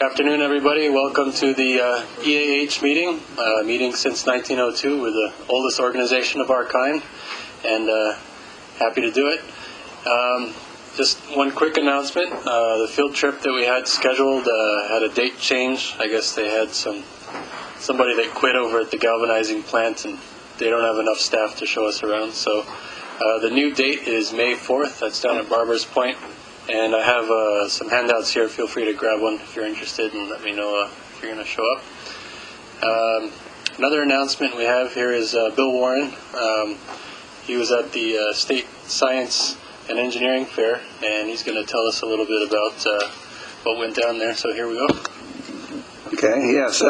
Afternoon, everybody. Welcome to the EAH meeting, meeting since 1902. We're the oldest organization of our kind, and happy to do it. Just one quick announcement. The field trip that we had scheduled had a date change. I guess they had somebody that quit over at the galvanizing plant, and they don't have enough staff to show us around. So the new date is May 4th. That's down at Barber's Point. And I have some handouts here. Feel free to grab one if you're interested, and let me know if you're going to show up. Another announcement we have here is Bill Warren. He was at the State Science and Engineering Fair, and he's going to tell us a little bit about what went down there. So here we go. Okay, yes.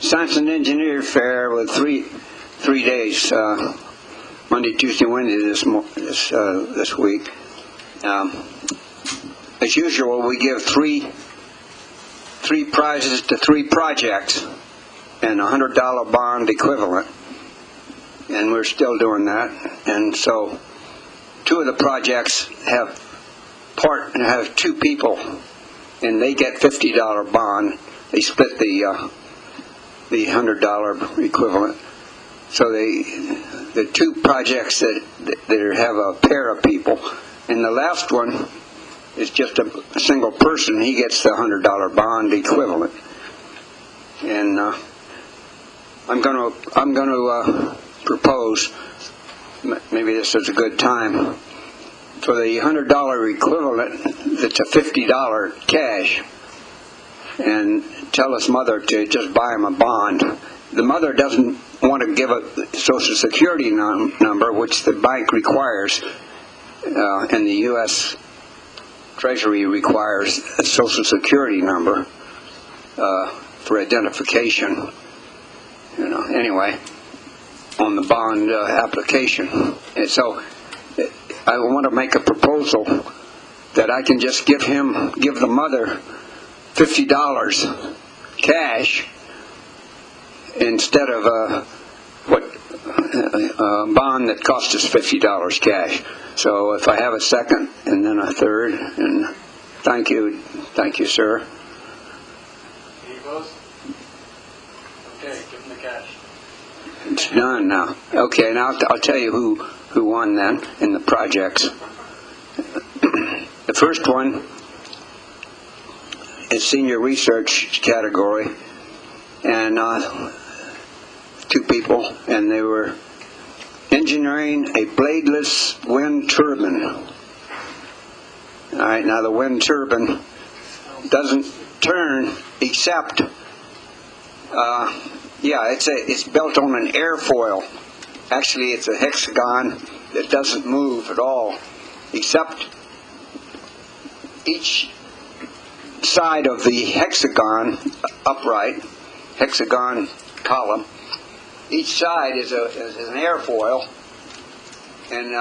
Science and Engineering Fair with three days, Monday, Tuesday, Wednesday this week. As usual, we give three prizes to three projects and a $100 bond equivalent, and we're still doing that. And so, two of the projects have two people, and they get $50 bond. They split the $100 equivalent. So the two projects that have a pair of people, and the last one is just a single person. He gets the $100 bond equivalent. And I'm going to propose, maybe this is a good time, for the $100 equivalent, it's a $50 cash, and tell his mother to just buy him a bond. The mother doesn't want to give a Social Security number, which the bank requires, and the U.S. Treasury requires a Social Security number for identification. Anyway, on the bond application. And so I want to make a proposal that I can just give the mother $50 cash instead of a bond that cost us $50 cash. So if I have a second and then a third, and thank you, sir. Any opposed? Okay, give him the cash. It's done now. Okay, now I'll tell you who won then in the projects. The first one is senior research category, and two people, and they were engineering a bladeless wind turbine. All right, now the wind turbine doesn't turn except, it's built on an airfoil. Actually, it's a hexagon that doesn't move at all, except each side of the hexagon, upright hexagon column, each side is an airfoil, and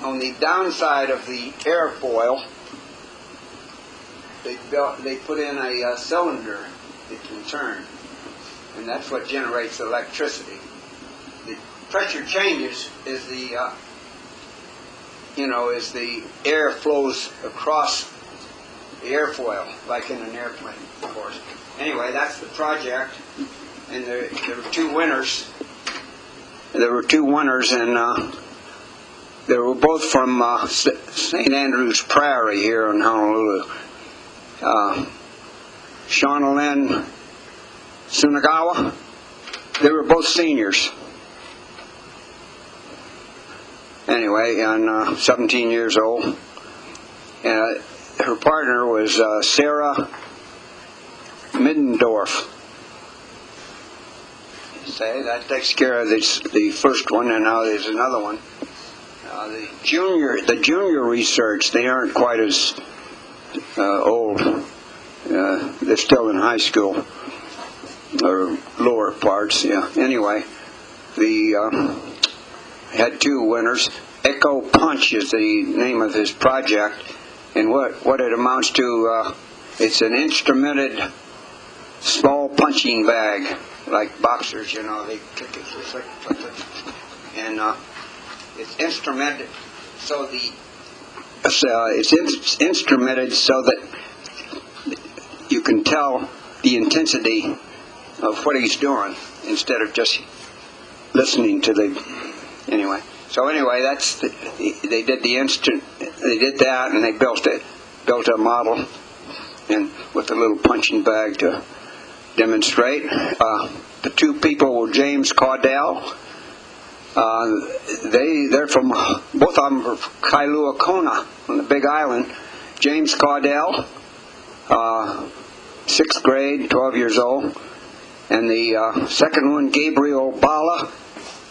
on the downside of the airfoil, they put in a cylinder that can turn, and that's what generates electricity. The pressure changes as the air flows across the airfoil, like in an airplane, of course. Anyway, that's the project. And there were two winners. And they were both from St. Andrew's Prairie here in Honolulu. Shauna Sunagawa. They were both seniors. Anyway, and 17 years old. And her partner was Sarah Middendorf. Say that takes care of the first one, and now there's another one. The junior research, they aren't quite as old. They're still in high school, or lower parts. Yeah. Anyway, had two winners. Echo Punch is the name of his project, and what it amounts to, it's an instrumented small punching bag. Like boxers, they kick it, and it's instrumented so it's instrumented so that you can tell the intensity of what he's doing instead of just listening to the, anyway. So anyway, they did that, and they built a model, and with a little punching bag to demonstrate. The two people were James Caudell. They're from, both of them are Kailua Kona on the Big Island. James Caudell, 6th grade, 12 years old. And the second one, Gabriel Bala,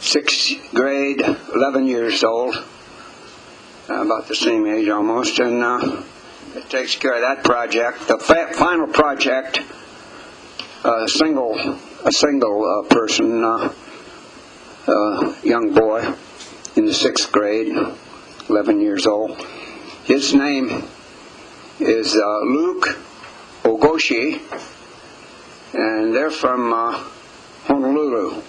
6th grade, 11 years old. About the same age almost. And it takes care of that project. The final project, a single person, young boy in the 6th grade, 11 years old. His name is Luke Ogoshi, and they're from Honolulu.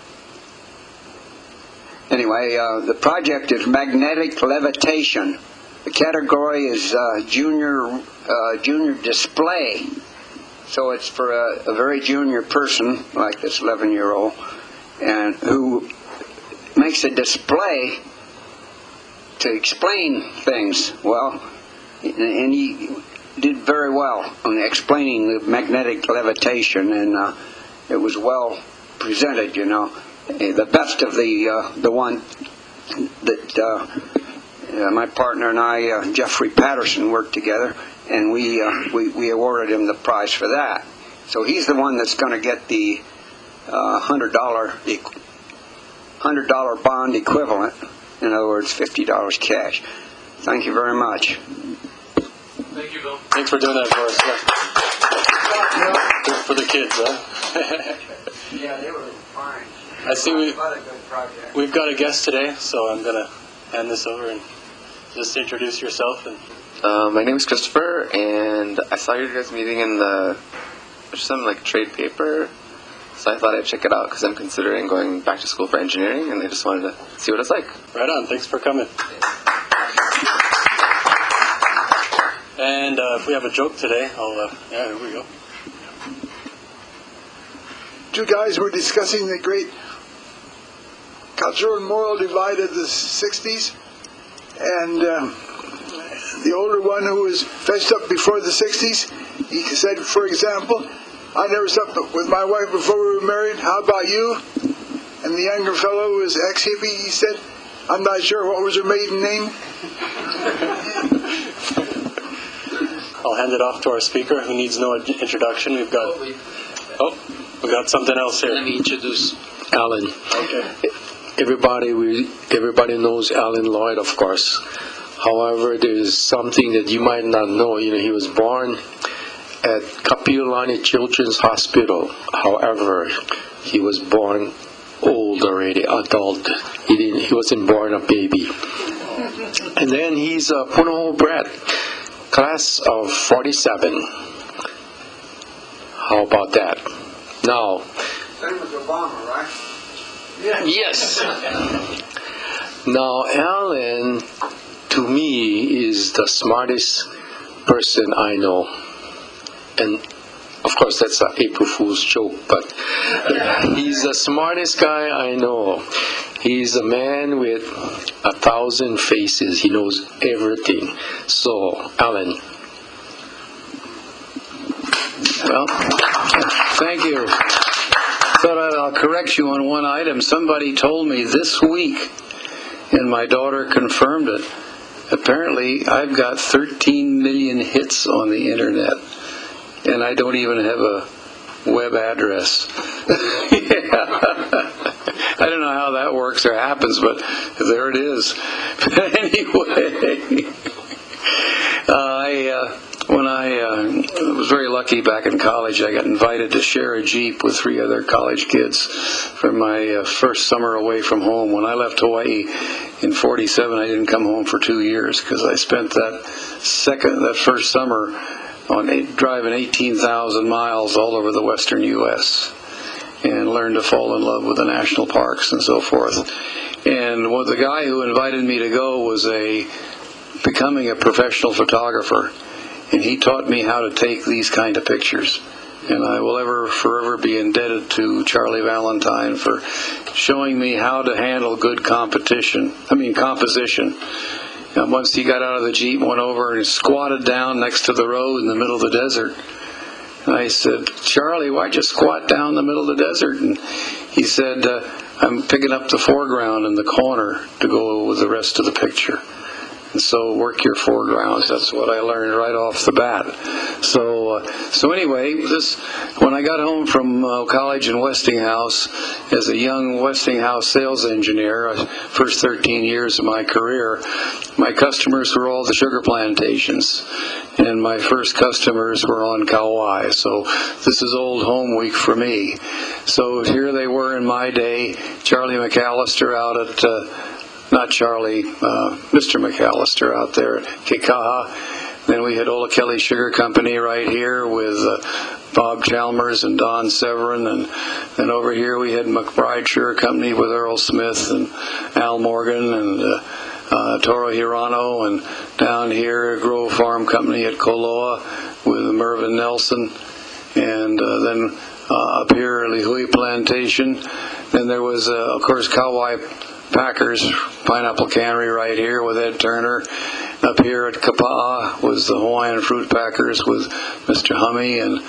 Anyway, the project is magnetic levitation. The category is junior display. So it's for a very junior person, like this 11-year-old, and who makes a display to explain things. Well, and he did very well on explaining the magnetic levitation, and it was well presented, you know. The best of the one that my partner and I, Jeffrey Patterson, worked together, and we awarded him the prize for that. So he's the one that's going to get the $100 bond equivalent. In other words, $50 cash. Thank you very much. Thank you, Bill. Thanks for doing that for us. Yeah. For the kids, huh? Yeah, they were fine. I see we've got a guest today, so I'm going to hand this over and just introduce yourself. And my name is Christopher, and I saw your guys' meeting in some like trade paper, so I thought I'd check it out because I'm considering going back to school for engineering, and I just wanted to see what it's like. Right on. Thanks for coming. And if we have a joke today, here we go. Two guys were discussing the great cultural and moral divide of the 60s, and the older one, who was fetched up before the 60s, he said, for example, I never slept with my wife before we were married, how about you? And the younger fellow, who was ex-hippie, he said, I'm not sure, what was her maiden name? I'll hand it off to our speaker, who needs no introduction. We got something else here. Let me introduce Alan. Okay. Everybody knows Alan Lloyd, of course. However, there's something that you might not know. You know, he was born at Kapiolani Children's Hospital. However, he was born old already, adult. He wasn't born a baby. And then he's a Punahou bred, class of 47. How about that? Now, Same as Obama, right? yes. Now, Alan, to me, is the smartest person I know. And, of course, that's an April Fool's joke, but he's the smartest guy I know. He's a man with 1,000 faces. He knows everything. So, Alan. Well, thank you. Thought I'll correct you on one item. Somebody told me this week, and my daughter confirmed it. Apparently, I've got 13 million hits on the internet, and I don't even have a web address. I don't know how that works or happens, but there it is. Anyway, when I was very lucky back in college, I got invited to share a Jeep with 3 other college kids for my first summer away from home. When I left Hawaii in 47, I didn't come home for 2 years because I spent that first summer driving 18,000 miles all over the western U.S. and learned to fall in love with the national parks and so forth. And the guy who invited me to go was becoming a professional photographer. and he taught me how to take these kind of pictures. And I will forever be indebted to Charlie Valentine for showing me how to handle good composition. And once he got out of the Jeep, went over and squatted down next to the road in the middle of the desert. And I said, "Charlie, why'd you squat down in the middle of the desert?" And he said, "I'm picking up the foreground in the corner to go with the rest of the picture. And so work your foregrounds." That's what I learned right off the bat. So anyway, when I got home from college in Westinghouse as a young Westinghouse sales engineer, first 13 years of my career, my customers were all the sugar plantations, and my first customers were on Kauai. So this is old home week for me. So here they were in my day, Charlie McAllister out at not Charlie, Mr. McAllister out there at Kekaha. Then we had Ola Kelly Sugar Company right here with Bob Chalmers and Don Severin. And then over here we had McBride Sugar Company with Earl Smith and Al Morgan and Toro Hirano. And down here, Grove Farm Company at Koloa with Mervyn Nelson. And then up here, Lihui Plantation. Then there was, of course, Kauai Packers Pineapple Cannery right here with Ed Turner. Up here at Kapa'a was the Hawaiian Fruit Packers with Mr. Hummy, and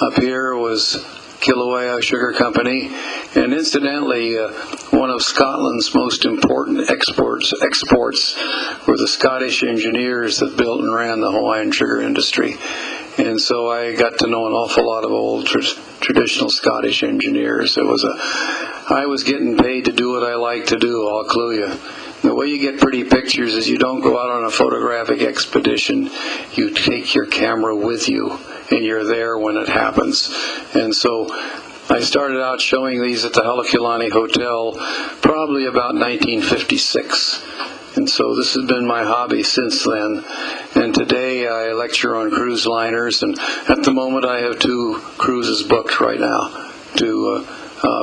up here was Kilauea Sugar Company. And incidentally, one of Scotland's most important exports were the Scottish engineers that built and ran the Hawaiian sugar industry. And so I got to know an awful lot of old traditional Scottish engineers. I was getting paid to do what I like to do, I'll clue you. The way you get pretty pictures is you don't go out on a photographic expedition. You take your camera with you, and you're there when it happens. And so I started out showing these at the Halekulani Hotel probably about 1956. And so this has been my hobby since then. And today I lecture on cruise liners, and at the moment I have 2 cruises booked right now.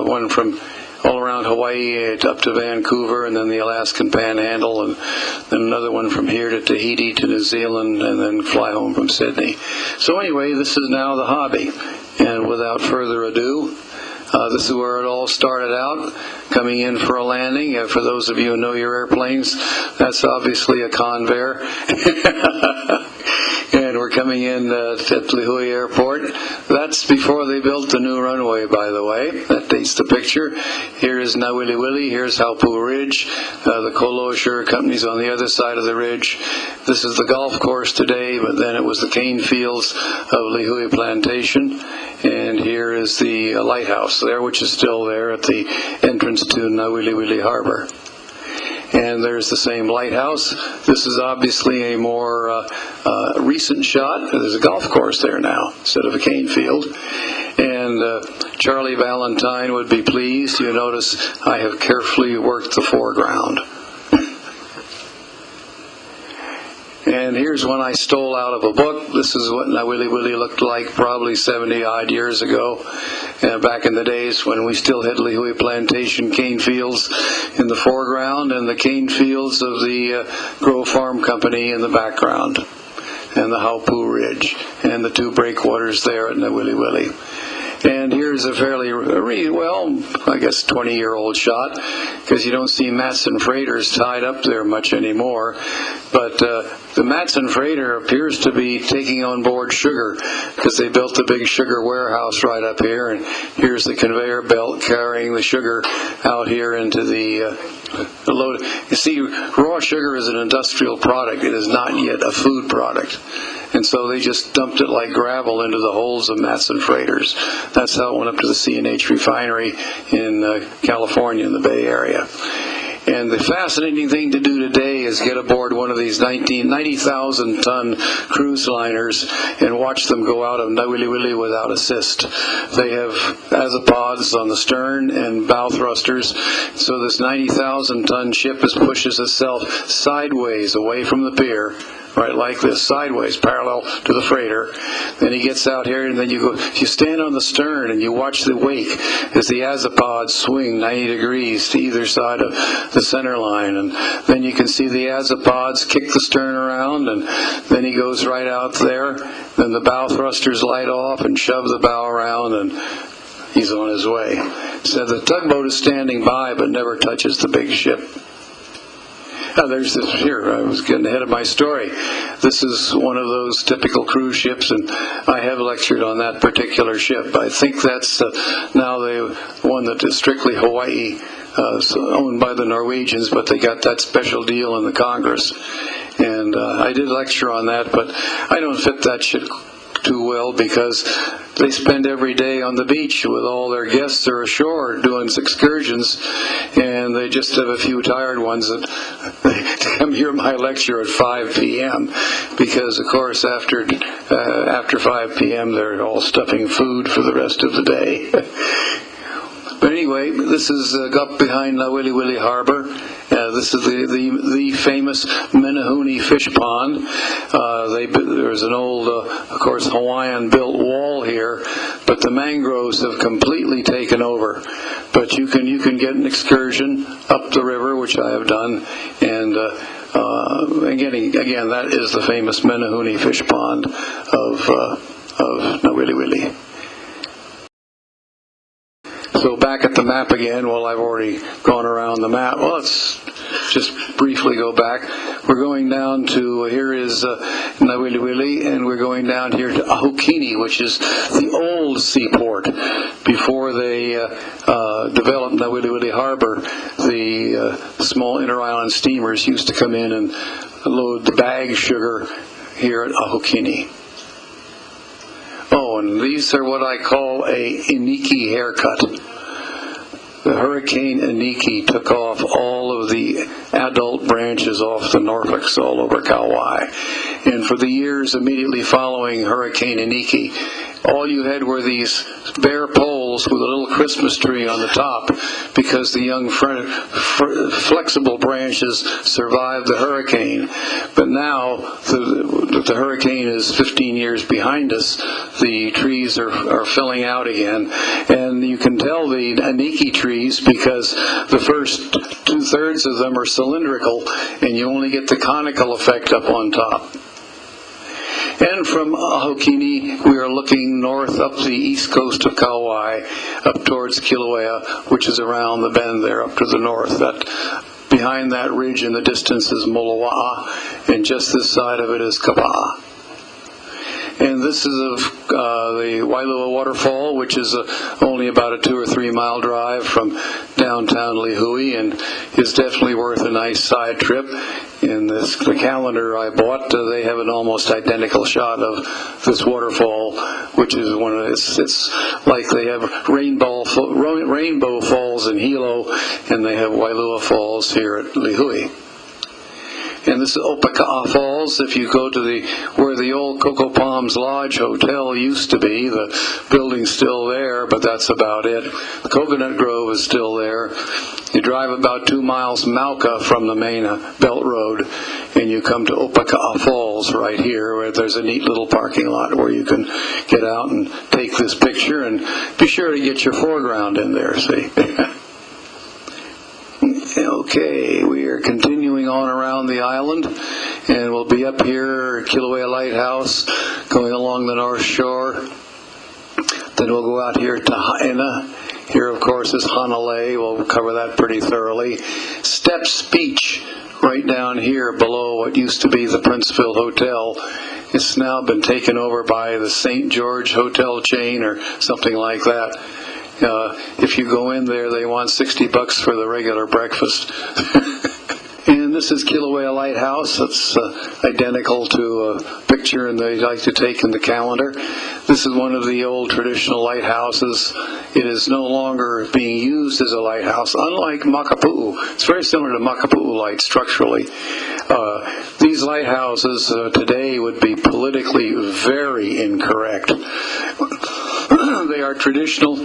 One from all around Hawaii up to Vancouver, and then the Alaskan Panhandle, and then another one from here to Tahiti to New Zealand, and then fly home from Sydney. So anyway, this is now the hobby. And without further ado, this is where it all started out, coming in for a landing. For those of you who know your airplanes, that's obviously a Convair. And we're coming in at Lihui Airport. That's before they built the new runway, by the way. That dates the picture. Here is Nawiliwili. Here's Haupu Ridge. The Koloa Sugar Company's on the other side of the ridge. This is the golf course today, but then it was the cane fields of Lihui Plantation. And here is the lighthouse there, which is still there at the entrance to Nawiliwili Harbor. And there's the same lighthouse. This is obviously a more recent shot. There's a golf course there now instead of a cane field. And Charlie Valentine would be pleased. You notice I have carefully worked the foreground. And here's one I stole out of a book. This is what Nawiliwili looked like probably 70-odd years ago, back in the days when we still had Lihui Plantation cane fields in the foreground and the cane fields of the Grove Farm Company in the background, and the Haupu Ridge, and the 2 breakwaters there at Nawiliwili. And here's a fairly, I guess 20-year-old shot, because you don't see Matson freighters tied up there much anymore. But the Matson freighter appears to be taking on board sugar, because they built the big sugar warehouse right up here, and here's the conveyor belt carrying the sugar out here into the load. You see, raw sugar is an industrial product. It is not yet a food product. And so they just dumped it like gravel into the holes of Matson freighters. That's how it went up to the C&H refinery in California in the Bay Area. And the fascinating thing to do today is get aboard one of these 90,000-ton cruise liners and watch them go out of Nawiliwili without assist. They have azipods on the stern and bow thrusters, so this 90,000-ton ship pushes itself sideways away from the pier, right like this, sideways, parallel to the freighter. Then he gets out here, and then you stand on the stern and you watch the wake as the azipods swing 90 degrees to either side of the center line, and then you can see the azipods kick the stern around, and then he goes right out there. Then the bow thrusters light off and shove the bow around, and he's on his way. So the tugboat is standing by but never touches the big ship. There's this here. I was getting ahead of my story. This is one of those typical cruise ships, and I have lectured on that particular ship. I think that's now the one that is strictly Hawaii, owned by the Norwegians, but they got that special deal in the Congress. And I did lecture on that, but I don't fit that ship too well because they spend every day on the beach with all their guests are ashore doing excursions, and they just have a few tired ones that come hear my lecture at 5 p.m. because, of course, after 5 p.m. they're all stuffing food for the rest of the day. But anyway, this is up behind Wili Wili Harbor. This is the famous Menehune fish pond. There's an old, of course, Hawaiian-built wall here, but the mangroves have completely taken over. But you can get an excursion up the river, which I have done, and again, that is the famous Menehune fish pond of Wili Wili. So back at the map again. Well, I've already gone around the map. Well, let's just briefly go back. We're going down to, here is Wili Wili, and we're going down here to Ahukini, which is the old seaport. Before they developed Wili Wili Harbor, the small inter-island steamers used to come in and load the bag sugar here at Ahukini. Oh, and these are what I call a Iniki haircut. The Hurricane Iniki took off all of the adult branches off the Norfolks all over Kauai. And for the years immediately following Hurricane Iniki, all you had were these bare poles with a little Christmas tree on the top because the young flexible branches survived the hurricane. But now the hurricane is 15 years behind us, the trees are filling out again. And you can tell the Iniki trees because the first 2/3 of them are cylindrical and you only get the conical effect up on top. And from Ahukini, we are looking north up the east coast of Kauai, up towards Kilauea, which is around the bend there up to the north. That behind that ridge in the distance is Moloa'a, and just this side of it is Kapa'a. And this is the Wailua waterfall, which is only about a 2 or 3 mile drive from downtown Lihue, and is definitely worth a nice side trip. In the calendar I bought, they have an almost identical shot of this waterfall, which is it's like they have Rainbow Falls in Hilo, and they have Wailua Falls here at Lihue. And this is Opaka'a Falls. If you go to where the old Cocoa Palms Lodge Hotel used to be, the building's still there, but that's about it. The Coconut Grove is still there. You drive about 2 miles Mauka from the main Belt Road, and you come to Opaka'a Falls right here, where there's a neat little parking lot where you can get out and take this picture, and be sure to get your foreground in there, see. Okay, we are continuing on around the island, and we'll be up here at Kilauea Lighthouse, going along the north shore. Then we'll go out here to Haena. Here, of course, is Hanalei. We'll cover that pretty thoroughly. Steps Beach, right down here below what used to be the Princeville Hotel. It's now been taken over by the St. George Hotel chain or something like that. If you go in there, they want $60 for the regular breakfast. And this is Kilauea Lighthouse. It's identical to a picture they like to take in the calendar. This is one of the old traditional lighthouses. It is no longer being used as a lighthouse, unlike Makapu'u. It's very similar to Makapu'u Light structurally. These lighthouses today would be politically very incorrect. They are traditional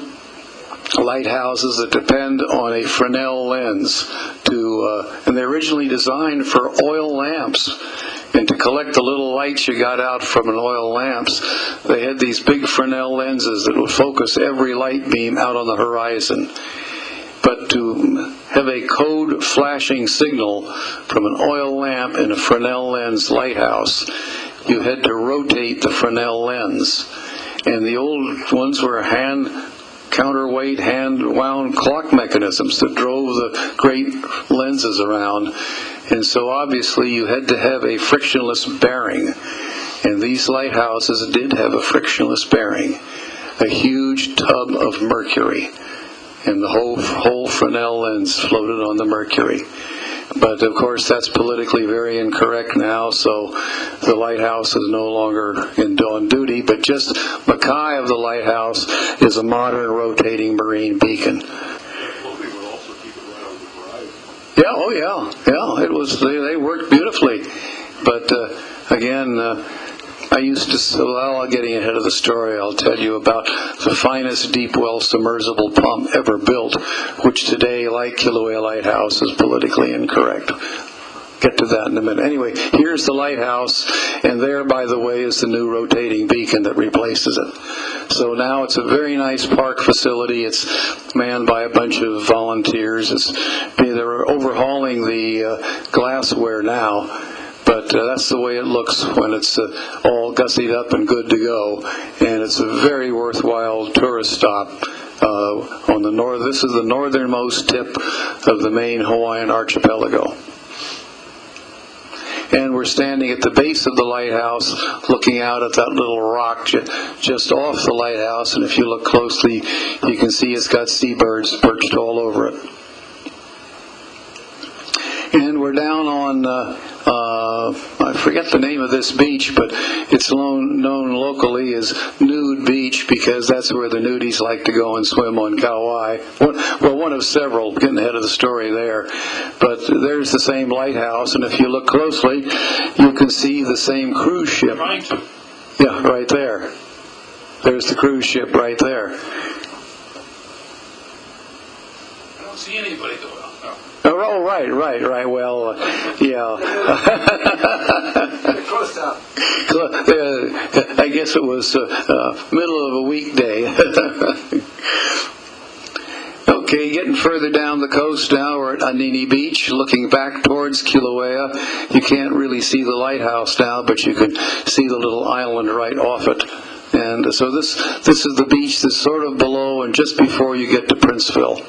lighthouses that depend on a Fresnel lens and they're originally designed for oil lamps. And to collect the little lights you got out from an oil lamps, they had these big Fresnel lenses that would focus every light beam out on the horizon. But to have a code flashing signal from an oil lamp in a Fresnel lens lighthouse, you had to rotate the Fresnel lens. And the old ones were counterweight, hand-wound clock mechanisms that drove the great lenses around. And so obviously you had to have a frictionless bearing. And these lighthouses did have a frictionless bearing, a huge tub of mercury. And the whole Fresnel lens floated on the mercury. But of course that's politically very incorrect now, so the lighthouse is no longer on duty, but just Mackay of the lighthouse is a modern rotating marine beacon. Yeah, oh yeah, it was. They worked beautifully, but again, I used to. Well, getting ahead of the story, I'll tell you about the finest deep well submersible pump ever built, which today, like Kilauea Lighthouse, is politically incorrect. Get to that in a minute. Anyway, here's the lighthouse, and there, by the way, is the new rotating beacon that replaces it. So now it's a very nice park facility. It's manned by a bunch of volunteers. They're overhauling the glassware now, but that's the way it looks when it's all gussied up and good to go. And it's a very worthwhile tourist stop on the north. This is the northernmost tip of the main Hawaiian archipelago. And we're standing at the base of the lighthouse looking out at that little rock just off the lighthouse, and if you look closely you can see it's got seabirds perched all over it. And we're down on I forget the name of this beach, but it's known locally as Nude Beach because that's where the nudies like to go and swim on Kauai. One of several, getting ahead of the story there. But there's the same lighthouse, and if you look closely, you can see the same cruise ship. Yeah, right there. There's the cruise ship right there. I don't see anybody though. Oh, right. Well, yeah. I guess it was middle of a weekday. Okay, getting further down the coast now, we're at Anini Beach, looking back towards Kilauea. You can't really see the lighthouse now, but you can see the little island right off it. And so this is the beach that's sort of below and just before you get to Princeville.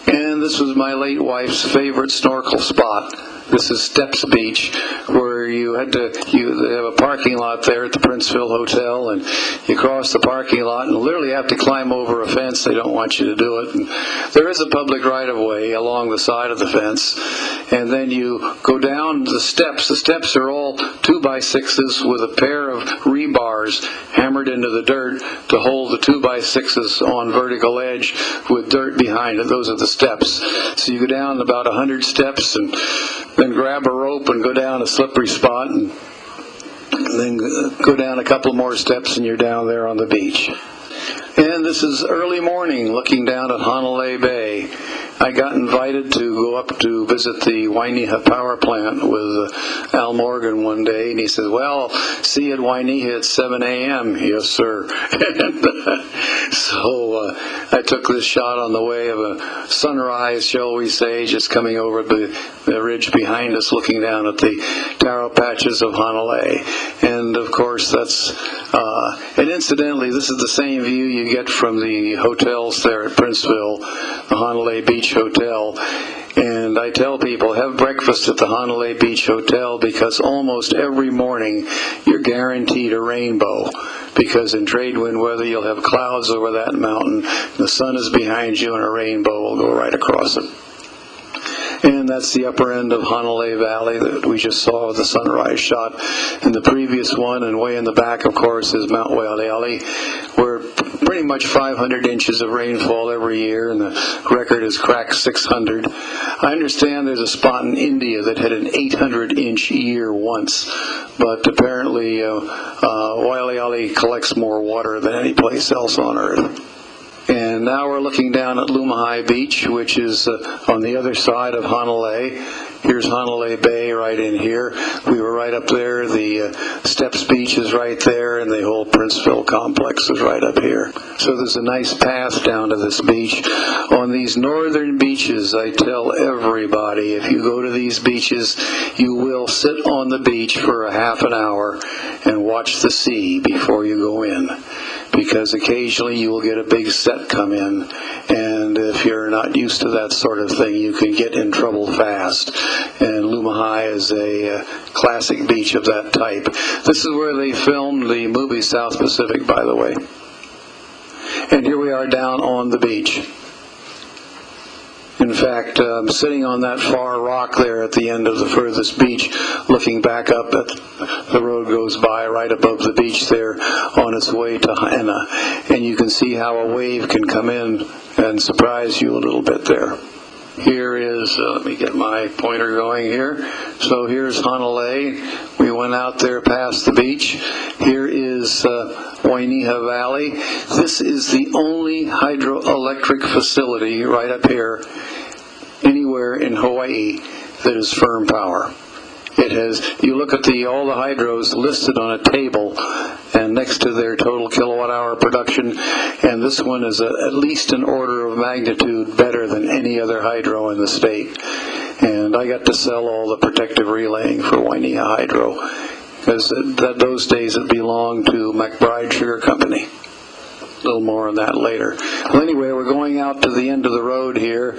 And this was my late wife's favorite snorkel spot. This is Steps Beach, where they have a parking lot there at the Princeville Hotel, and you cross the parking lot and literally have to climb over a fence. They don't want you to do it. And there is a public right-of-way along the side of the fence, and then you go down the steps. The steps are all 2x6s with a pair of rebars hammered into the dirt to hold the 2x6s on vertical edge with dirt behind it. Those are the steps. So you go down about 100 steps and then grab a rope and go down a slippery spot and then go down a couple more steps and you're down there on the beach. And this is early morning looking down at Honolulu Bay. I got invited to go up to visit the Waimea power plant with Al Morgan one day, and he said, well, see you at Waimea at 7 a.m. Yes, sir. So I took this shot on the way of a sunrise, shall we say, just coming over the ridge behind us, looking down at the taro patches of Honolulu. And, of course, and incidentally, this is the same view you get from the hotels there at Princeville, the Honolulu Beach Hotel. And I tell people, have breakfast at the Honolulu Beach Hotel, because almost every morning you're guaranteed a rainbow, because in trade wind weather you'll have clouds over that mountain, the sun is behind you and a rainbow will go right across it. And that's the upper end of Honolulu Valley that we just saw with the sunrise shot. And the previous one, and way in the back, of course, is Mount Waialeale, where pretty much 500 inches of rainfall every year, and the record is cracked 600. I understand there's a spot in India that had an 800-inch year once, but apparently Waialeale collects more water than any place else on Earth. And now we're looking down at Lumahai Beach, which is on the other side of Hanalei. Here's Hanalei Bay right in here. We were right up there. The Steps Beach is right there, and the whole Princeville complex is right up here. So there's a nice path down to this beach. On these northern beaches, I tell everybody, if you go to these beaches, you will sit on the beach for a half an hour and watch the sea before you go in, because occasionally you will get a big set come in, and if you're not used to that sort of thing, you can get in trouble fast. And Lumahai is a classic beach of that type. This is where they filmed the movie South Pacific, by the way. And here we are down on the beach. In fact, I'm sitting on that far rock there at the end of the furthest beach, looking back up at the road goes by right above the beach there on its way to Haena. And you can see how a wave can come in and surprise you a little bit there. Here is, let me get my pointer going here. So here's Hanalei. We went out there past the beach. Here is Waimea Valley. This is the only hydroelectric facility right up here anywhere in Hawaii that is firm power. It has, you look at all the hydros listed on a table and next to their total kilowatt hour production, and this one is at least an order of magnitude better than any other hydro in the state. And I got to sell all the protective relaying for Waimea Hydro, because those days it belonged to McBride Sugar Company. A little more on that later. Well, anyway, we're going out to the end of the road here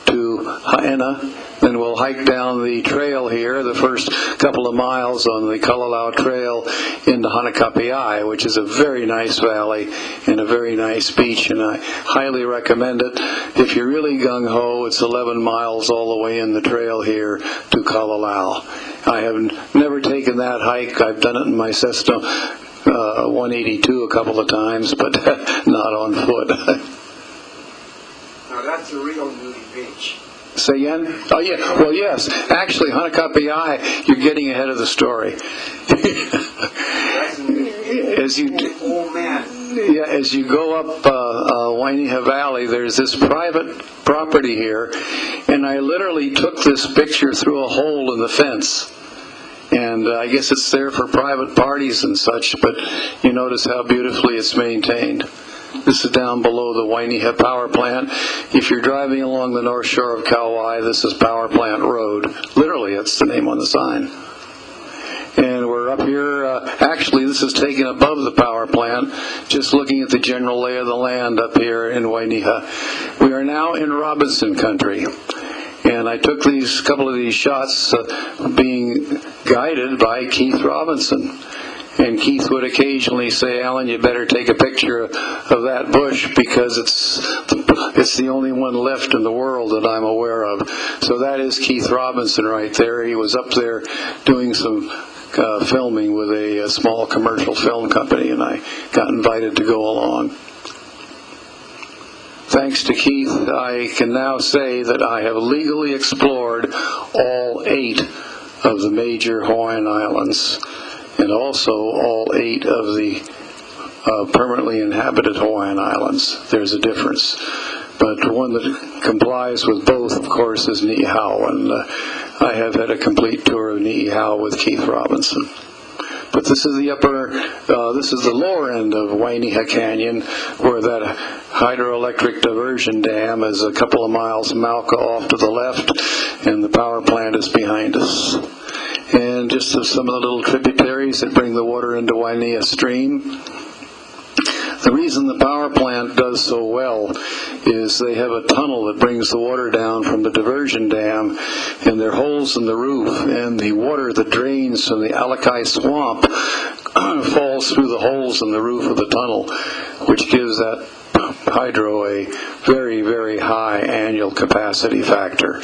to Haena. Then we'll hike down the trail here, the first couple of miles on the Kalalau Trail into Hanakapiai, which is a very nice valley and a very nice beach, and I highly recommend it. If you're really gung-ho, it's 11 miles all the way in the trail here to Kalalau. I have never taken that hike. I've done it in my Cessna 182 a couple of times, but not on foot. Now that's a real nudie beach. Say again? Oh, yeah. Well, yes. Actually, Hanakapiai, you're getting ahead of the story. As you go up Waimea Valley, there's this private property here, and I literally took this picture through a hole in the fence. And I guess it's there for private parties and such, but you notice how beautifully it's maintained. This is down below the Waimea Power Plant. If you're driving along the north shore of Kauai, this is Power Plant Road. Literally, it's the name on the sign. And we're up here, actually this is taken above the power plant, just looking at the general lay of the land up here in Waimea. We are now in Robinson country. And I took these couple of these shots being guided by Keith Robinson. And Keith would occasionally say, "Alan, you better take a picture of that bush because it's the only one left in the world that I'm aware of." So that is Keith Robinson right there. He was up there doing some filming with a small commercial film company, and I got invited to go along. Thanks to Keith, I can now say that I have legally explored all 8 of the major Hawaiian islands, and also all 8 of the permanently inhabited Hawaiian islands. There's a difference. But the one that complies with both, of course, is Niihau, and I have had a complete tour of Niihau with Keith Robinson. But this is this is the lower end of Waimea Canyon, where that hydroelectric diversion dam is a couple of miles Malka off to the left, and the power plant is behind us. And just some of the little tributaries that bring the water into Waimea Stream. The reason the power plant does so well is they have a tunnel that brings the water down from the diversion dam, and there are holes in the roof, and the water that drains from the Alakai swamp falls through the holes in the roof of the tunnel, which gives that hydro a very, very high annual capacity factor.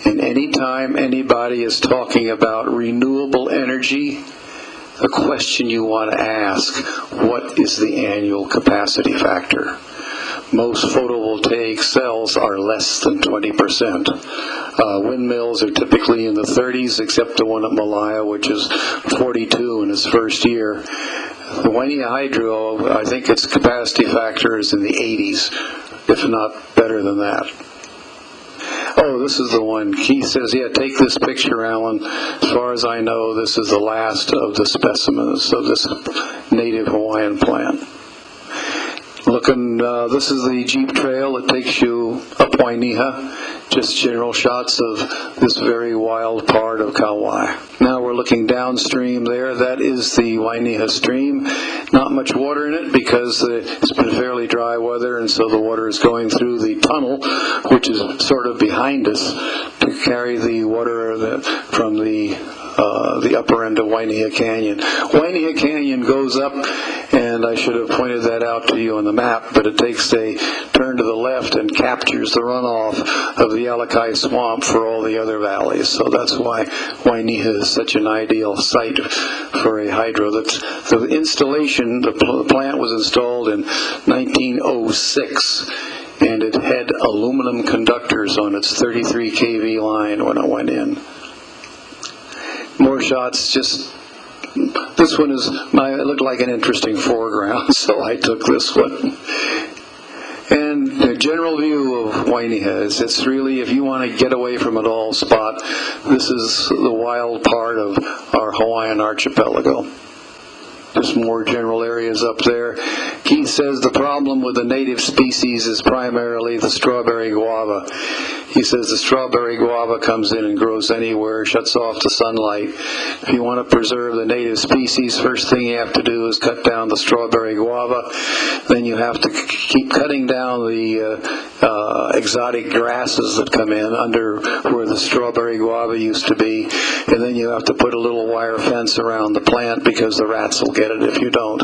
And anytime anybody is talking about renewable energy, the question you want to ask, what is the annual capacity factor? Most photovoltaic cells are less than 20%. Windmills are typically in the 30s, except the one at Malaya, which is 42 in its first year. The Waimea Hydro, I think its capacity factor is in the 80s. if not better than that. Oh, this is the one. Keith says, yeah, take this picture, Alan. As far as I know, this is the last of the specimens of this native Hawaiian plant. This is the Jeep trail that takes you up Waimea. Just general shots of this very wild part of Kauai. Now we're looking downstream there. That is the Waimea stream. Not much water in it because it's been fairly dry weather, and so the water is going through the tunnel, which is sort of behind us, to carry the water from the upper end of Waimea Canyon. Waimea Canyon goes up, and I should have pointed that out to you on the map, but it takes a turn to the left and captures the runoff of the Alakai Swamp for all the other valleys. So that's why Waimea is such an ideal site for a hydro. The installation, the plant was installed in 1906, and it had aluminum conductors on its 33 kV line when it went in. More shots, just this one it looked like an interesting foreground, so I took this one. And the general view of Waimea is it's really, if you want to get away from it all spot, this is the wild part of our Hawaiian archipelago. Just more general areas up there. Keith says the problem with the native species is primarily the strawberry guava. He says the strawberry guava comes in and grows anywhere, shuts off the sunlight. If you want to preserve the native species, first thing you have to do is cut down the strawberry guava. Then you have to keep cutting down the exotic grasses that come in under where the strawberry guava used to be. And then you have to put a little wire fence around the plant because the rats will get it if you don't.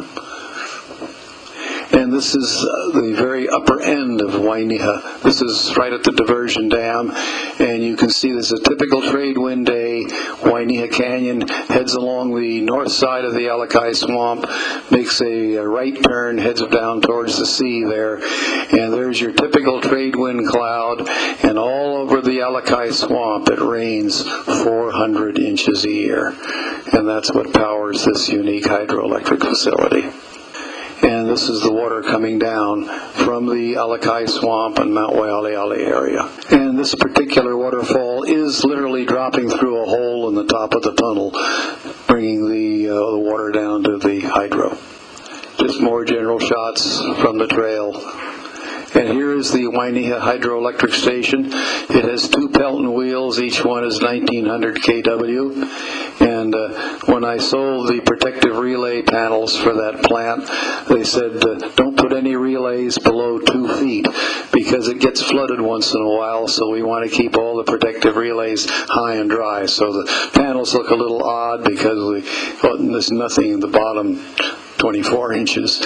And this is the very upper end of Waimea. This is right at the diversion dam, and you can see there's a typical trade wind day. Waimea Canyon heads along the north side of the Alakai Swamp, makes a right turn, heads down towards the sea there, and there's your typical trade wind cloud, and all over the Alakai Swamp it rains 400 inches a year, and that's what powers this unique hydroelectric facility. And this is the water coming down from the Alakai Swamp and Mount Waialeale area. And this particular waterfall is literally dropping through a hole in the top of the tunnel, bringing the water down to the hydro. Just more general shots from the trail. And here is the Waimea Hydroelectric Station. It has 2 Pelton wheels, each one is 1900 kW. And when I sold the protective relay panels for that plant, they said don't put any relays below 2 feet because it gets flooded once in a while, so we want to keep all the protective relays high and dry. So the panels look a little odd because there's nothing in the bottom 24 inches.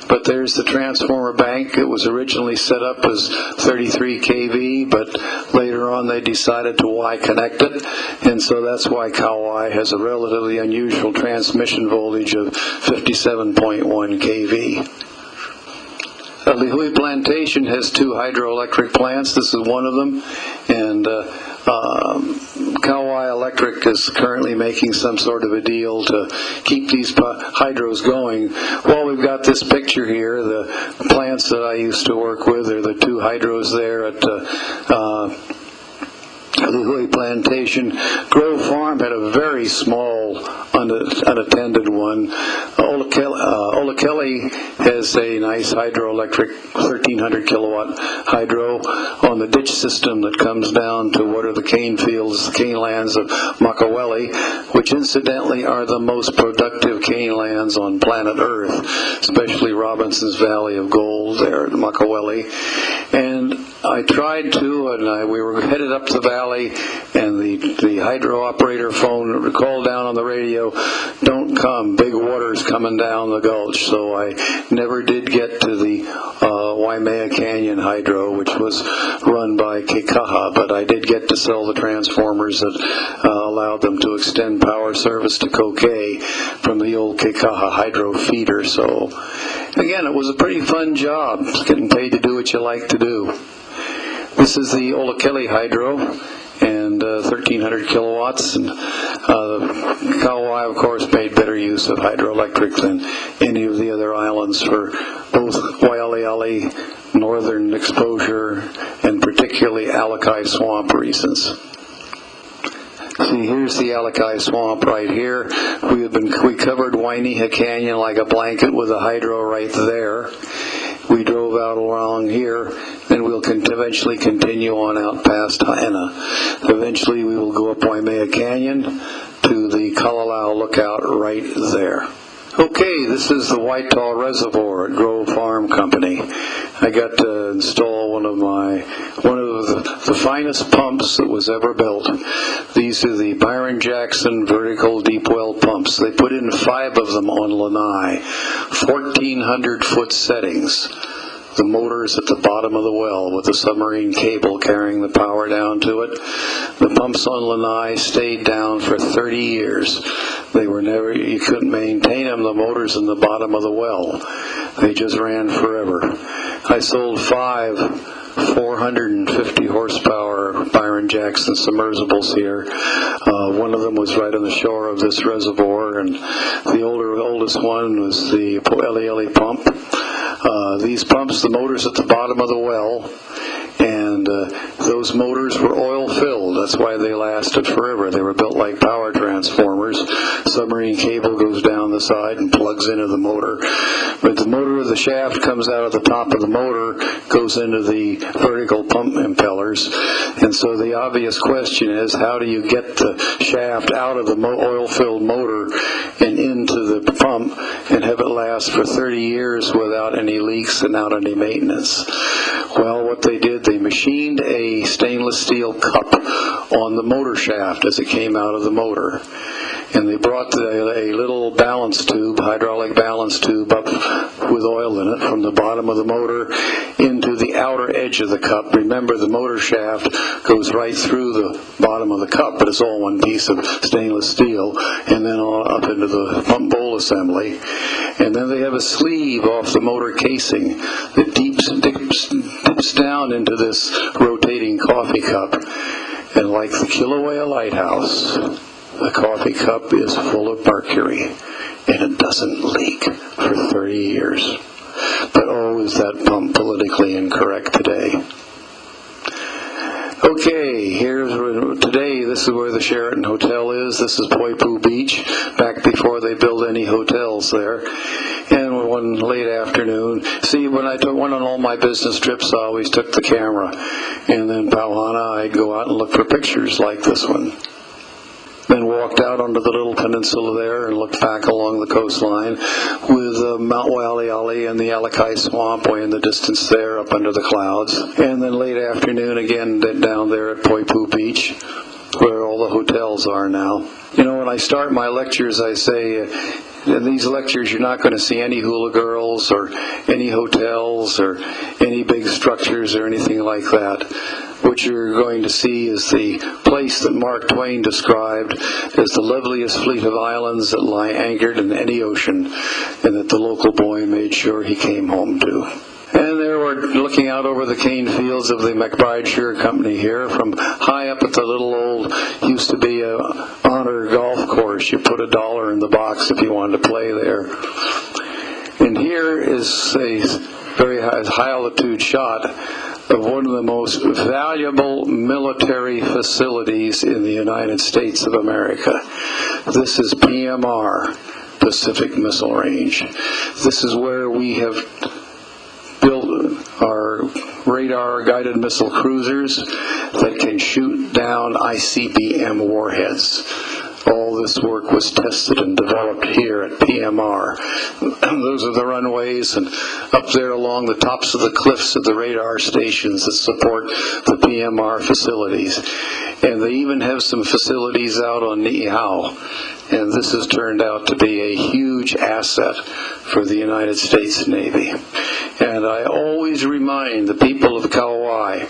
But there's the transformer bank. It was originally set up as 33 kV, but later on they decided to Y-connect it, and so that's why Kauai has a relatively unusual transmission voltage of 57.1 kV. Lihui Plantation has 2 hydroelectric plants. This is one of them, and Kauai Electric is currently making some sort of a deal to keep these hydros going. Well, we've got this picture here. The plants that I used to work with are the 2 hydros there at Lihui Plantation. Grove Farm had a very small, unattended one. Olakeli has a nice hydroelectric 1300 kilowatt hydro on the ditch system that comes down to what are the cane fields, the cane lands of Makaweli, which incidentally are the most productive cane lands on planet Earth, especially Robinson's Valley of Gold there at Makaweli. And I tried to, and we were headed up the valley, and the hydro operator phone called down on the radio, "Don't come, big water's coming down the gulch." So I never did get to the Waimea Canyon hydro, which was run by Keikaha, but I did get to sell the transformers that allowed them to extend power service to Kokei from the old Keikaha hydro feeder. So again, it was a pretty fun job, getting paid to do what you like to do. This is the Olakeli hydro, and 1300 kilowatts. And Kauai, of course, made better use of hydroelectric than any of the other islands for both Waialeale, northern exposure, and particularly alkali swamp reasons. See, here's the alkali swamp right here. We covered Waimea Canyon like a blanket with a hydro right there. We drove out along here, and we'll eventually continue on out past Haena. Eventually we will go up Waimea Canyon to the Kalalau lookout right there. Okay, this is the Waitau Reservoir at Grove Farm Company. I got to install one of the finest pumps that was ever built. These are the Byron Jackson vertical deep well pumps. They put in 5 of them on Lanai, 1,400-foot settings. The motor is at the bottom of the well with a submarine cable carrying the power down to it. The pumps on Lanai stayed down for 30 years. You couldn't maintain them. The motor's in the bottom of the well. They just ran forever. I sold 5 450 horsepower Byron Jackson submersibles here. One of them was right on the shore of this reservoir, and the oldest one was the Elieli pump. These pumps, the motor's at the bottom of the well, and those motors were oil-filled. That's why they lasted forever. They were built like power transformers. Submarine cable goes down the side and plugs into the motor. But the motor of the shaft comes out of the top of the motor, goes into the vertical pump impellers. And so the obvious question is, how do you get the shaft out of the oil-filled motor and into the pump and have it last for 30 years without any leaks and without any maintenance? Well, what they did, they machined a stainless steel cup on the motor shaft as it came out of the motor. And they brought a little balance tube, hydraulic balance tube, up with oil in it from the bottom of the motor into the outer edge of the cup. Remember, the motor shaft goes right through the bottom of the cup, but it's all one piece of stainless steel, and then up into the pump bowl assembly. And then they have a sleeve off the motor casing that dips down into this rotating coffee cup. And like the Kilauea Lighthouse, the coffee cup is full of mercury, and it doesn't leak for 30 years. But oh, is that pump politically incorrect today? Okay, today this is where the Sheraton Hotel is. This is Poipu Beach, back before they built any hotels there. And one late afternoon, when I went on all my business trips, I always took the camera. And then Pauhana, I'd go out and look for pictures like this one. Then walked out onto the little peninsula there and looked back along the coastline with Mount Waialeale and the Alakai Swamp way in the distance there up under the clouds. And then late afternoon again down there at Poipu Beach, where all the hotels are now. When I start my lectures, I say, in these lectures you're not going to see any hula girls or any hotels or any big structures or anything like that. What you're going to see is the place that Mark Twain described as the loveliest fleet of islands that lie anchored in any ocean, and that the local boy made sure he came home to. And there we're looking out over the cane fields of the McBride Shear Company here, from high up at the little old, used to be a honor golf course. You put $1 in the box if you wanted to play there. And here is a very high altitude shot of one of the most valuable military facilities in the United States of America. This is PMR, Pacific Missile Range. This is where we have built our radar-guided missile cruisers that can shoot down ICBM warheads. All this work was tested and developed here at PMR. Those are the runways, and up there along the tops of the cliffs of the radar stations that support the PMR facilities. And they even have some facilities out on Niihau. And this has turned out to be a huge asset for the United States Navy. And I always remind the people of Kauai,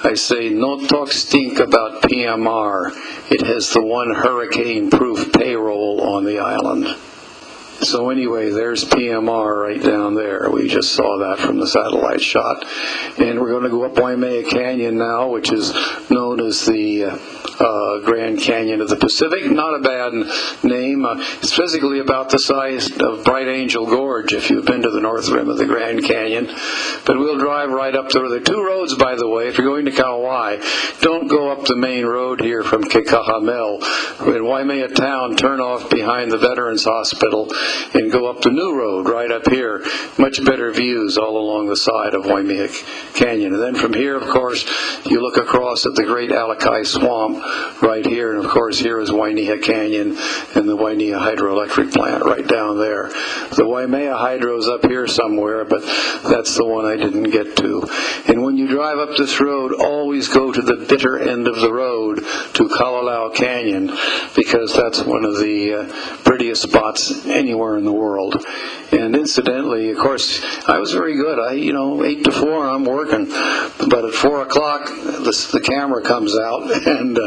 I say, no talk stink about PMR. It has the one hurricane-proof payroll on the island. So anyway, there's PMR right down there. We just saw that from the satellite shot. And we're going to go up Waimea Canyon now, which is known as the Grand Canyon of the Pacific. Not a bad name. It's physically about the size of Bright Angel Gorge, if you've been to the north rim of the Grand Canyon. But we'll drive right up there. There are two roads, by the way. If you're going to Kauai, don't go up the main road here from Kekahamel. In Waimea town, turn off behind the Veterans Hospital and go up the new road right up here. Much better views all along the side of Waimea Canyon. And then from here, of course, you look across at the great Alakai Swamp right here, and of course here is Waimea Canyon and the Waimea hydroelectric plant right down there. The Waimea Hydro's up here somewhere, but that's the one I didn't get to. And when you drive up this road, always go to the bitter end of the road to Kalalau Canyon, because that's one of the prettiest spots anywhere in the world. And incidentally, of course, I was very good. 8 to 4, I'm working. But at 4 o'clock, the camera comes out, and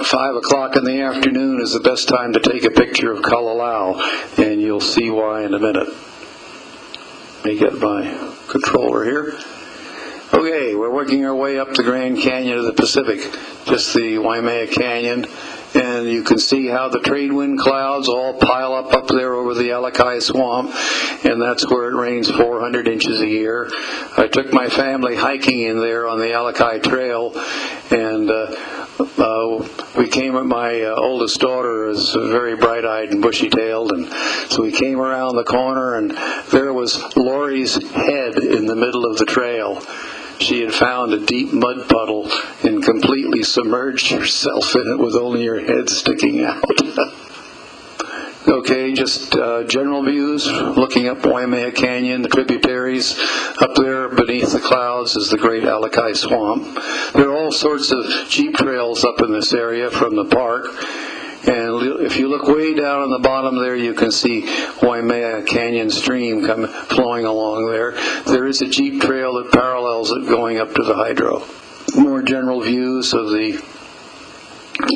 5 o'clock in the afternoon is the best time to take a picture of Kalalau, and you'll see why in a minute. Let me get my controller here. Okay, we're working our way up the Grand Canyon of the Pacific, just the Waimea Canyon. And you can see how the trade wind clouds all pile up there over the Alakai Swamp, and that's where it rains 400 inches a year. I took my family hiking in there on the Alakai Trail, and we came, my oldest daughter is very bright-eyed and bushy-tailed, and so we came around the corner, and there was Lori's head in the middle of the trail. She had found a deep mud puddle and completely submerged herself in it with only her head sticking out. Okay, just general views, looking up Waimea Canyon, the tributaries. Up there beneath the clouds is the great Alakai Swamp. There are all sorts of jeep trails up in this area from the park. And if you look way down on the bottom there, you can see Waimea Canyon stream flowing along there. There is a jeep trail that parallels it going up to the hydro. More general views of the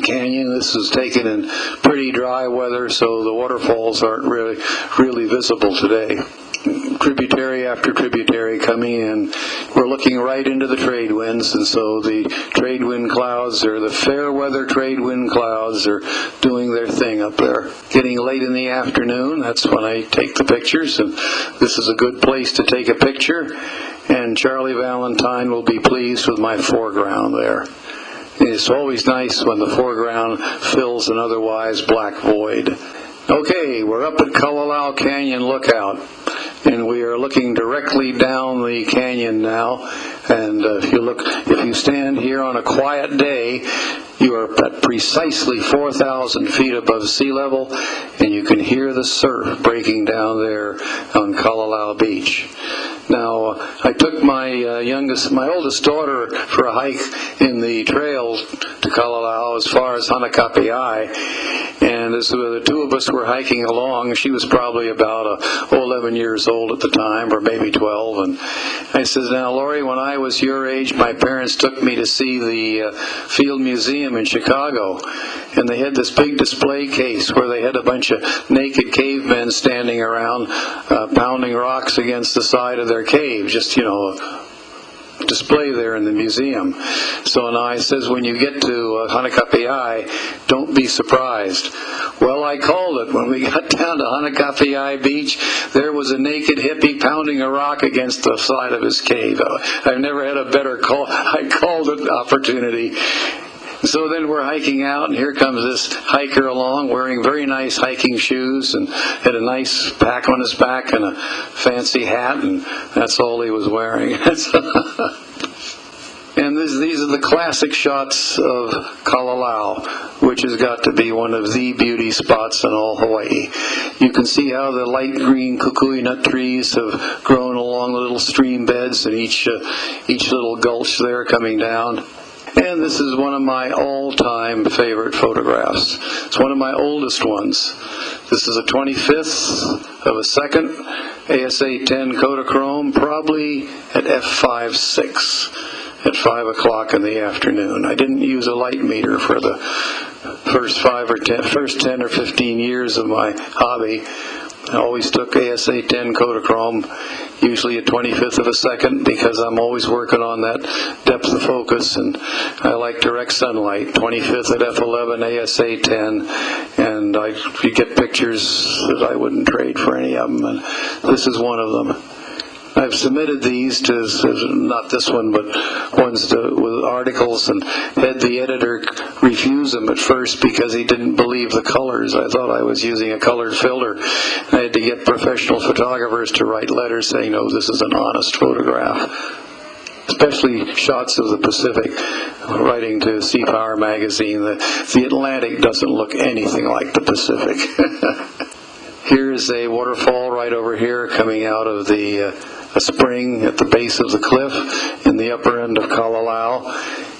canyon. This is taken in pretty dry weather, so the waterfalls aren't really visible today. Tributary after tributary coming in. We're looking right into the trade winds, and so the trade wind clouds, or the fair weather trade wind clouds, are doing their thing up there. Getting late in the afternoon, that's when I take the pictures, and this is a good place to take a picture, and Charlie Valentine will be pleased with my foreground there. It's always nice when the foreground fills an otherwise black void. Okay, we're up at Kalalau Canyon Lookout, and we are looking directly down the canyon now. And if you stand here on a quiet day, you are at precisely 4,000 feet above sea level, and you can hear the surf breaking down there on Kalalau Beach. Now, I took my oldest daughter for a hike in the trail to Kalalau as far as Hanakapiai, and as the two of us were hiking along, she was probably about 11 years old at the time, or maybe 12, and I said, "Now, Lori, when I was your age, my parents took me to see the Field Museum in Chicago, and they had this big display case where they had a bunch of naked cavemen standing around pounding rocks against the side of their cave, just, display there in the museum. So now I says, when you get to Hanakapiai, don't be surprised. Well, I called it. When we got down to Hanakapiai Beach, there was a naked hippie pounding a rock against the side of his cave. I've never had a better call. I called it opportunity. So then we're hiking out, and here comes this hiker along wearing very nice hiking shoes and had a nice pack on his back and a fancy hat, and that's all he was wearing. And these are the classic shots of Kalalau, which has got to be one of the beauty spots in all Hawaii. You can see how the light green kukui nut trees have grown along the little stream beds and each little gulch there coming down. And this is one of my all-time favorite photographs. It's one of my oldest ones. This is a 25th of a second ASA 10 Kodachrome, probably at f5.6 at 5 o'clock in the afternoon. I didn't use a light meter for the first 10 or 15 years of my hobby. I always took ASA 10 Kodachrome, usually a 25th of a second, because I'm always working on that depth of focus, and I like direct sunlight. 25th at f11, ASA 10, and you get pictures that I wouldn't trade for any of them, and this is one of them. I've submitted these to, not this one, but ones with articles, and had the editor refuse them at first because he didn't believe the colors. I thought I was using a colored filter. I had to get professional photographers to write letters saying, no, this is an honest photograph. Especially shots of the Pacific, writing to Sea Power magazine. The Atlantic doesn't look anything like the Pacific. Here's a waterfall right over here coming out of a spring at the base of the cliff in the upper end of Kalalau.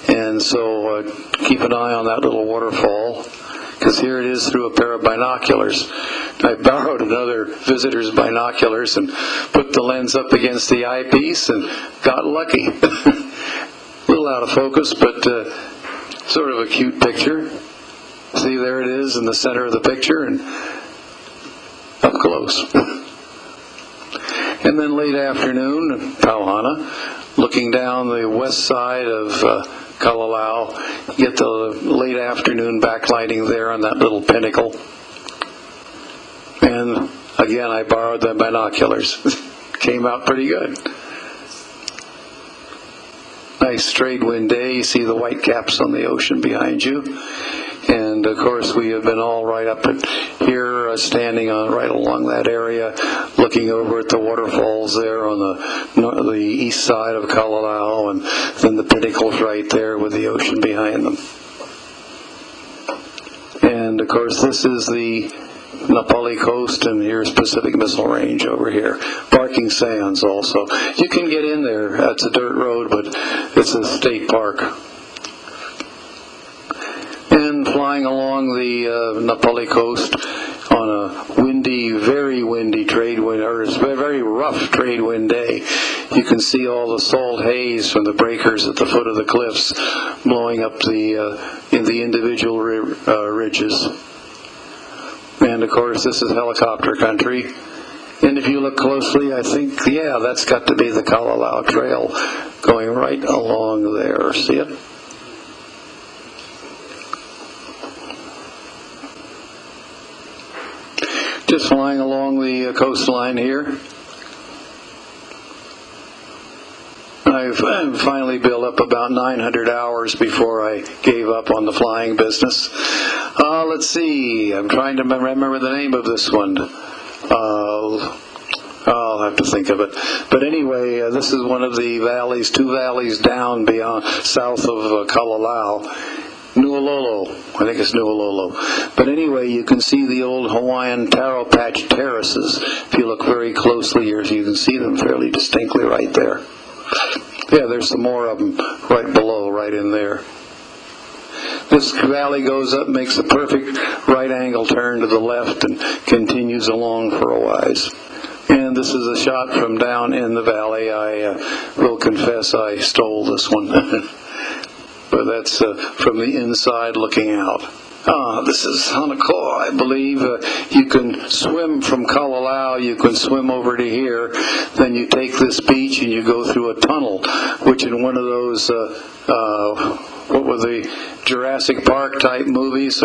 And so keep an eye on that little waterfall, because here it is through a pair of binoculars. I borrowed another visitor's binoculars and put the lens up against the eyepiece and got lucky. A little out of focus, but sort of a cute picture. See, there it is in the center of the picture, and up close. And then late afternoon, Pauhana, looking down the west side of Kalalau, you get the late afternoon backlighting there on that little pinnacle. And again, I borrowed the binoculars. Came out pretty good. Nice trade wind day. You see the white caps on the ocean behind you. And of course, we have been all right up at here, standing right along that area, looking over at the waterfalls there on the east side of Kalalau, and then the pinnacles right there with the ocean behind them. And of course, this is the Napali coast, and here's Pacific Missile Range over here. Barking Sands also. You can get in there. It's a dirt road, but it's a state park. And flying along the Napali coast on a windy, very windy trade wind, or it's a very rough trade wind day, you can see all the salt haze from the breakers at the foot of the cliffs blowing up in the individual ridges. And of course, this is helicopter country. And if you look closely, I think, yeah, that's got to be the Kalalau Trail going right along there. See it? Just flying along the coastline here. I've finally built up about 900 hours before I gave up on the flying business. Let's see, I'm trying to remember the name of this one. I'll have to think of it. But anyway, this is one of the valleys, 2 valleys down beyond, south of Kalalau. Nuololo, I think it's Nuololo. But anyway, you can see the old Hawaiian taro patch terraces. If you look very closely here, you can see them fairly distinctly right there. Yeah, there's some more of them right below, right in there. This valley goes up, makes a perfect right angle turn to the left, and continues along for a ways. And this is a shot from down in the valley. I will confess I stole this one. But that's from the inside looking out. This is Hanakoa, I believe. You can swim from Kalalau, you can swim over to here, then you take this beach and you go through a tunnel, which in one of those, what were the Jurassic Park type movies,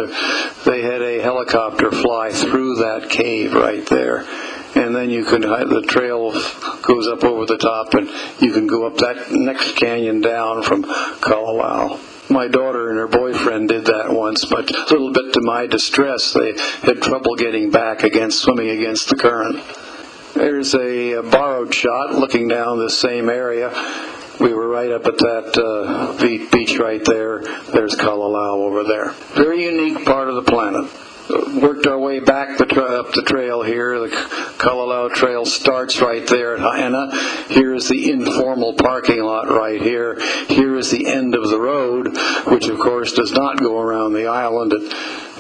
they had a helicopter fly through that cave right there. And then you can, the trail goes up over the top, and you can go up that next canyon down from Kalalau. My daughter and her boyfriend did that once, but a little bit to my distress, they had trouble getting back swimming against the current. There's a borrowed shot looking down this same area. We were right up at that beach right there. There's Kalalau over there. Very unique part of the planet. Worked our way back up the trail here. The Kalalau Trail starts right there at Haena. Here is the informal parking lot right here. Here is the end of the road, which of course does not go around the island. It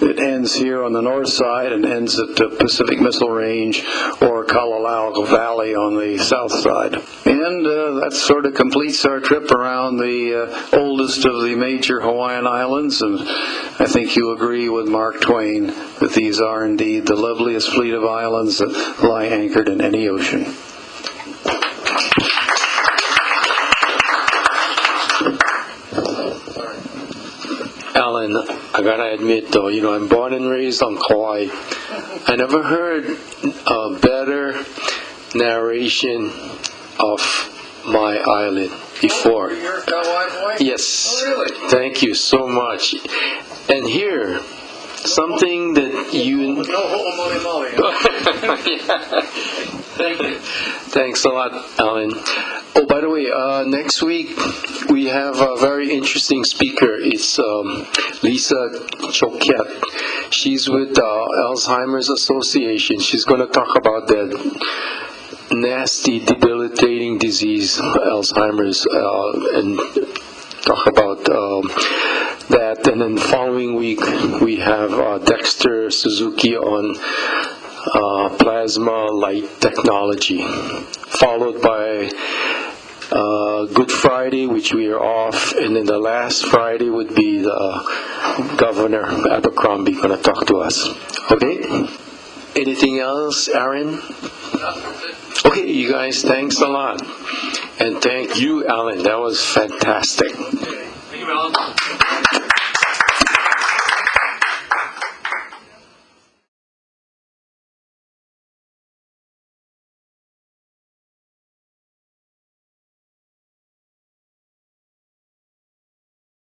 It ends here on the north side and ends at the Pacific Missile Range or Kalalau Valley on the south side. And that sort of completes our trip around the oldest of the major Hawaiian islands. And I think you agree with Mark Twain that these are indeed the loveliest fleet of islands that lie anchored in any ocean. Alan, I gotta admit though, I'm born and raised on Kauai. I never heard a better narration of my island before. You're a Kauai boy? Yes. Oh, really? Thank you so much. And here, something that you... No ho'omoli moli. Thank you. Thanks a lot, Alan. Oh, by the way, next week we have a very interesting speaker. It's Lisa Choquette. She's with Alzheimer's Association. She's going to talk about that nasty, debilitating disease, Alzheimer's, and talk about that. And then the following week we have Dexter Suzuki on plasma light technology, followed by Good Friday, which we are off, and then the last Friday would be the Governor Abercrombie going to talk to us. Okay? Anything else, Aaron? Okay, you guys, thanks a lot. And thank you, Alan. That was fantastic. Thank you, Alan.